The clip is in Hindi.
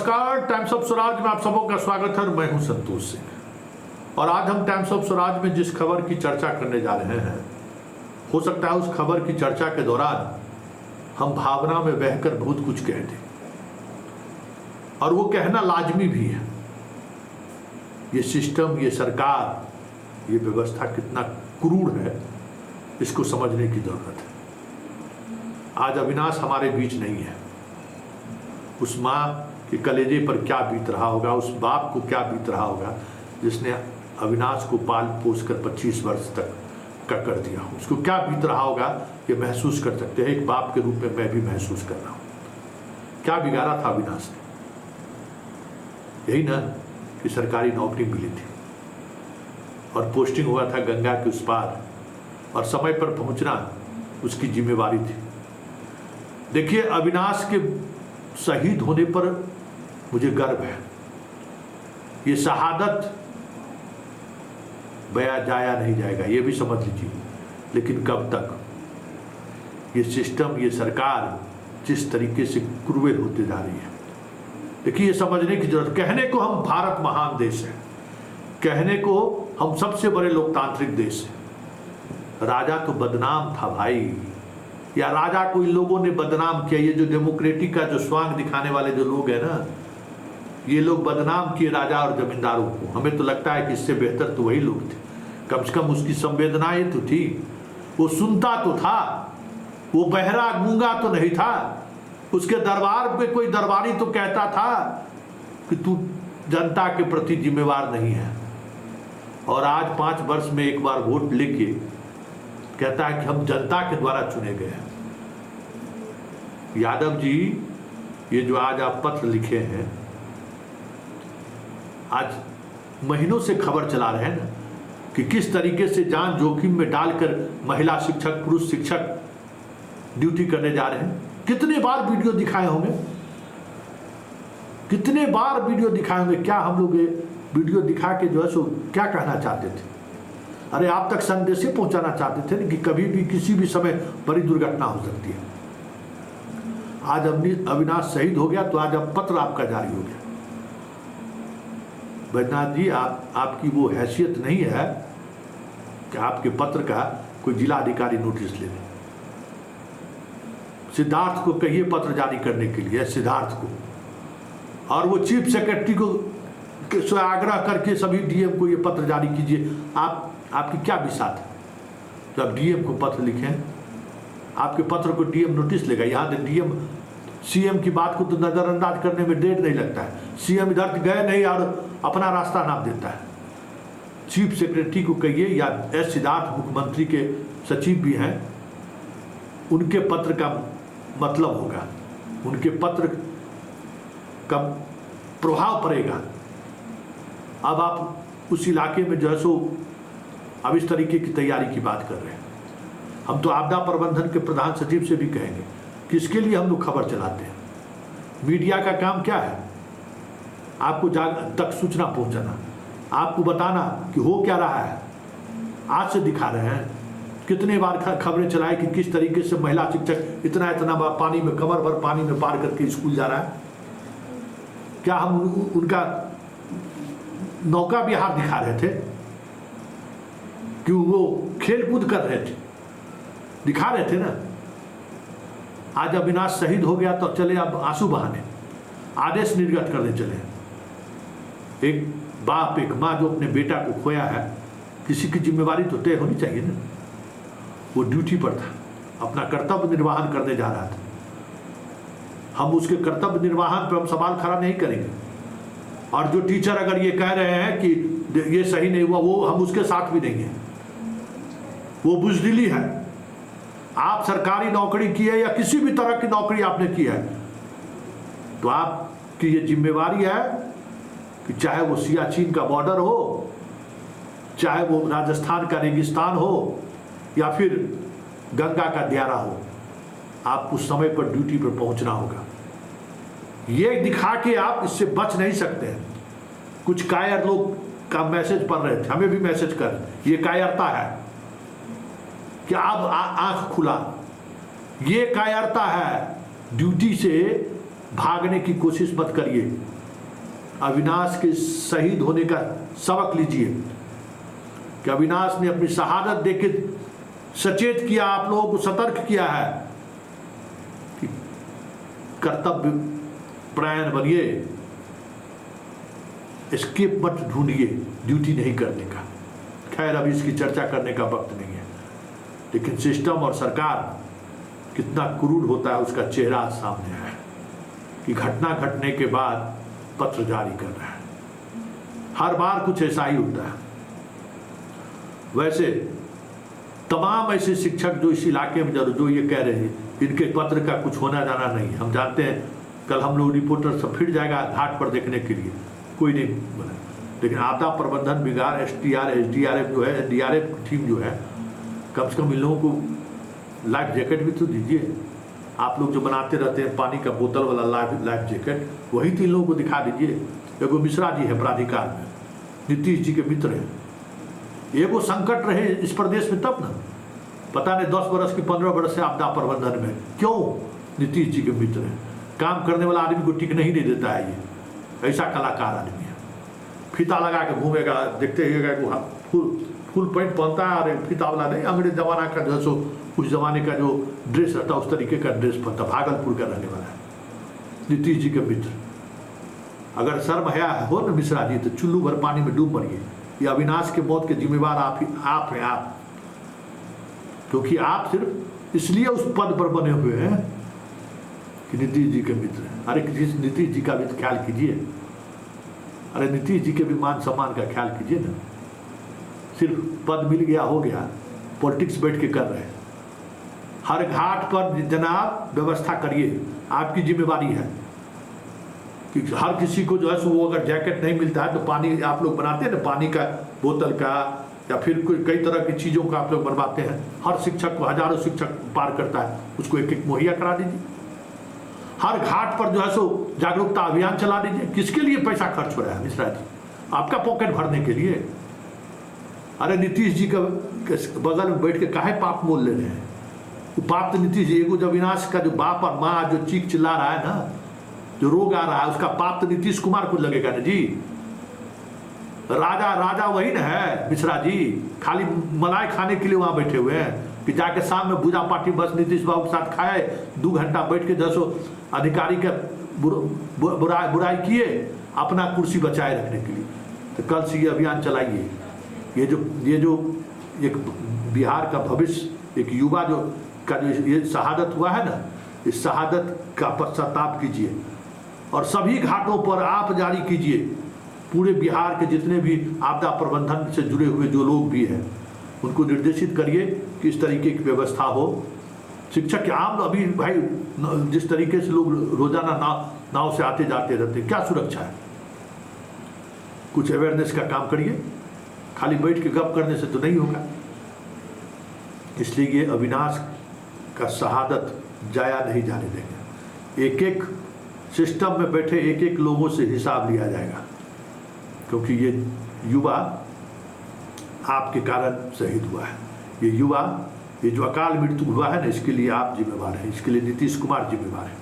नमस्कार, टाइम्स ऑफ स्वराज में आप सबों का स्वागत है। मैं हूं संतोष सिंह और आज हम टाइम्स ऑफ स्वराज में जिस खबर की चर्चा करने जा रहे हैं, हो सकता है उस खबर की चर्चा के दौरान हम भावना में बहकर बहुत कुछ कह दें और वो कहना लाजमी भी है। ये सिस्टम, ये सरकार, ये व्यवस्था कितना क्रूर है, इसको समझने की जरूरत है। आज अविनाश हमारे बीच नहीं है। उस माँ के कलेजे पर क्या बीत रहा होगा, उस बाप को क्या बीत रहा होगा जिसने अविनाश को पाल पोस कर 25 वर्ष तक का कर दिया, उसको क्या बीत रहा होगा ये महसूस कर सकते हैं। एक बाप के रूप में मैं भी महसूस कर रहा हूँ। क्या बिगाड़ा था अविनाश ने? यही ना कि सरकारी नौकरी मिली थी और पोस्टिंग हुआ था गंगा के उस पार और समय पर पहुंचना उसकी जिम्मेवारी थी। देखिए, अविनाश के शहीद होने पर मुझे गर्व है। ये शहादत बया जाया नहीं जाएगा, ये भी समझ लीजिए। लेकिन कब तक? ये सिस्टम, ये सरकार जिस तरीके से क्रूएल होते जा रही है, देखिए ये समझने की जरूरत। कहने को हम भारत महान देश है, कहने को हम सबसे बड़े लोकतांत्रिक देश है। राजा तो बदनाम था भाई, या राजा को इन लोगों ने बदनाम किया। ये जो डेमोक्रेटिक का जो स्वांग दिखाने वाले जो लोग हैं ना, ये लोग बदनाम किए राजा और जमींदारों को। हमें तो लगता है कि इससे बेहतर तो वही लोग थे। कम से कम उसकी संवेदनाएं तो थी, वो सुनता तो था, वो बहरा गूंगा तो नहीं था। उसके दरबार पे कोई दरबारी तो कहता था कि तू जनता के प्रति जिम्मेवार नहीं है। और आज 5 वर्ष में एक बार वोट लेके कहता है कि हम जनता के द्वारा चुने गए हैं। यादव जी, ये जो आज आप पत्र लिखे हैं, आज महीनों से खबर चला रहे हैं ना कि किस तरीके से जान जोखिम में डालकर महिला शिक्षक, पुरुष शिक्षक ड्यूटी करने जा रहे हैं। कितने बार वीडियो दिखाए होंगे, कितने बार वीडियो दिखाए होंगे। क्या हम लोग ये वीडियो दिखा के जो है सो क्या कहना चाहते थे? अरे आप तक संदेश पहुंचाना चाहते थे कि कभी भी किसी भी समय बड़ी दुर्घटना हो सकती है। आज अविनाश शहीद हो गया तो आज अब पत्र आपका जारी हो गया। बैद्यनाथ जी, आपकी वो हैसियत नहीं है कि आपके पत्र का कोई जिला अधिकारी नोटिस ले ले। सिद्धार्थ को कहिए पत्र जारी करने के लिए, सिद्धार्थ को, और वो चीफ सेक्रेटरी को से आग्रह करके सभी डीएम को ये पत्र जारी कीजिए। आपकी क्या विसात है तो आप डीएम को पत्र लिखें? आपके पत्र को डीएम नोटिस लेगा। यहाँ डीएम सीएम की बात को तो नजरअंदाज करने में देर नहीं लगता है। सीएम इधर गए नहीं और अपना रास्ता नाप देता है। चीफ सेक्रेटरी को कहिए, या एस सिद्धार्थ मुख्यमंत्री के सचिव भी हैं, उनके पत्र का मतलब होगा, उनके पत्र का प्रभाव पड़ेगा। अब आप उस इलाके में जो है सो अब इस तरीके की तैयारी की बात कर रहे हैं। हम तो आपदा प्रबंधन के प्रधान सचिव से भी कहेंगे कि इसके लिए हम लोग खबर चलाते हैं। मीडिया का काम क्या है? आपको तक सूचना पहुंचाना, आपको बताना कि हो क्या रहा है। आज से दिखा रहे हैं, कितने बार खबरें चलाए कि किस तरीके से महिला शिक्षक इतना बार पानी में, कमर भर पानी में पार करके स्कूल जा रहा है। क्या हम उनका नौका विहार दिखा रहे थे कि वो खेल कूद कर रहे थे? दिखा रहे थे ना। आज अविनाश शहीद हो गया तो चले अब आंसू बहाने, आदेश निर्गत करने चले। एक बाप, एक माँ जो अपने बेटा को खोया है, किसी की जिम्मेवारी तो तय होनी चाहिए ना। वो ड्यूटी पर था, अपना कर्तव्य निर्वाहन करने जा रहा था। हम उसके कर्तव्य निर्वाहन पर हम सवाल खड़ा नहीं करेंगे। और जो टीचर अगर ये कह रहे हैं कि ये सही नहीं हुआ, वो हम उसके साथ भी नहीं है। वो बुजदिली है। आप सरकारी नौकरी की है या किसी भी तरह की नौकरी आपने की है तो आपकी ये जिम्मेवारी है कि चाहे वो सियाचिन का बॉर्डर हो, चाहे वो राजस्थान का रेगिस्तान हो, या फिर गंगा का दियारा हो, आप उस समय पर ड्यूटी पर पहुंचना होगा। ये दिखा के आप इससे बच नहीं सकते हैं। कुछ कायर लोग का मैसेज पढ़ रहे थे, हमें भी मैसेज कर, ये कायरता है कि अब आंख खुला। ये कायरता है। ड्यूटी से भागने की कोशिश मत करिए। अविनाश के शहीद होने का सबक लीजिए कि अविनाश ने अपनी शहादत देके सचेत किया, आप लोगों को सतर्क किया है कि कर्तव्य परायण बनिए, एस्केप मत ढूंढिए ड्यूटी नहीं करने का। खैर अभी इसकी चर्चा करने का वक्त नहीं है, लेकिन सिस्टम और सरकार कितना क्रूर होता है उसका चेहरा सामने है कि घटना घटने के बाद पत्र जारी कर रहा है। हर बार कुछ ऐसा ही होता है। वैसे तमाम ऐसे शिक्षक जो इस इलाके में जो ये कह रहे हैं इनके पत्र का कुछ होना जाना नहीं, हम जानते हैं। कल हम लोग रिपोर्टर सब फिर जाएगा घाट पर देखने के लिए, कोई नहीं बना। लेकिन आपदा प्रबंधन विभाग, STR, SDRF जो है, NDRF टीम जो है, कम से कम इन लोगों को लाइफ जैकेट भी तो दीजिए। आप लोग जो बनाते रहते हैं पानी का बोतल वाला लाइफ जैकेट, वही तो इन लोगों को दिखा दीजिए। एगो मिश्रा जी है प्राधिकार में, नीतीश जी के मित्र हैं। एगो संकट रहे इस प्रदेश में तब ना, पता नहीं 10 बरस की 15 बरस से आपदा प्रबंधन में क्यों नीतीश जी के मित्र हैं। काम करने वाला आदमी को टिक नहीं देता है, ये ऐसा कलाकार आदमी है। फीता लगा के घूमेगा, देखते रहिएगा फुल पैंट पहनता है, और फीता वाला नहीं, अंग्रेज जमाना का जो सो उस जमाने का जो ड्रेस रहता है उस तरीके का ड्रेस पहनता। भागलपुर का रहने वाला है नीतीश जी के मित्र। अगर शर्म हया हो ना मिश्रा जी तो चुल्लू भर पानी में डूब मरिए। ये अविनाश के मौत के जिम्मेवार आप हैं आप, क्योंकि आप सिर्फ इसलिए उस पद पर बने हुए हैं कि नीतीश जी के मित्र हैं। अरे नीतीश जी का भी तो ख्याल कीजिए, अरे नीतीश जी के भी मान सम्मान का ख्याल कीजिए ना। सिर्फ पद मिल गया हो गया, पॉलिटिक्स बैठ के कर रहे हैं। हर घाट पर जनाब व्यवस्था करिए, आपकी जिम्मेवारी है कि हर किसी को जो है सो वो अगर जैकेट नहीं मिलता है तो पानी आप लोग बनाते हैं ना, पानी का बोतल का या फिर कोई कई तरह की चीज़ों का आप लोग बनवाते हैं। हर शिक्षक को, हजारों शिक्षक पार करता है, उसको एक एक मुहैया करा दीजिए। हर घाट पर जो है सो जागरूकता अभियान चला दीजिए। किसके लिए पैसा खर्च हो रहा है मिश्रा जी? आपका पॉकेट भरने के लिए। अरे नीतीश जी का बगल में बैठ के काहे पाप मोल ले रहे हैं? वो पाप तो नीतीश जी, एगो जब विनाश का जो बाप और माँ जो चीख चिल्ला रहा है ना, जो रोग आ रहा है, उसका पाप तो नीतीश कुमार को लगेगा ना जी। राजा वही ना है मिश्रा जी, खाली मलाई खाने के लिए वहां बैठे हुए हैं कि जाके शाम में पूजा पार्टी बस नीतीश बाबू के साथ खाए, 2 घंटा बैठ के 10 अधिकारी का बुराई किए अपना कुर्सी बचाए रखने के लिए। तो कल से ये अभियान चलाइए। ये जो एक बिहार का भविष्य, एक युवा जो ये शहादत हुआ है ना, इस शहादत का पश्चाताप कीजिए और सभी घाटों पर आप जारी कीजिए। पूरे बिहार के जितने भी आपदा प्रबंधन से जुड़े हुए जो लोग भी हैं उनको निर्देशित करिए कि इस तरीके की व्यवस्था हो। शिक्षक के आम अभी भाई जिस तरीके से लोग रोजाना नाव से आते जाते रहते हैं, क्या सुरक्षा है? कुछ अवेयरनेस का काम करिए, खाली बैठ के गप करने से तो नहीं होगा। इसलिए ये अविनाश का शहादत जाया नहीं जाने देंगे। एक एक सिस्टम में बैठे एक एक लोगों से हिसाब लिया जाएगा, क्योंकि ये युवा आपके कारण शहीद हुआ है। ये युवा, ये जो अकाल मृत्यु हुआ है ना, इसके लिए आप जिम्मेवार हैं, इसके लिए नीतीश कुमार जिम्मेवार है।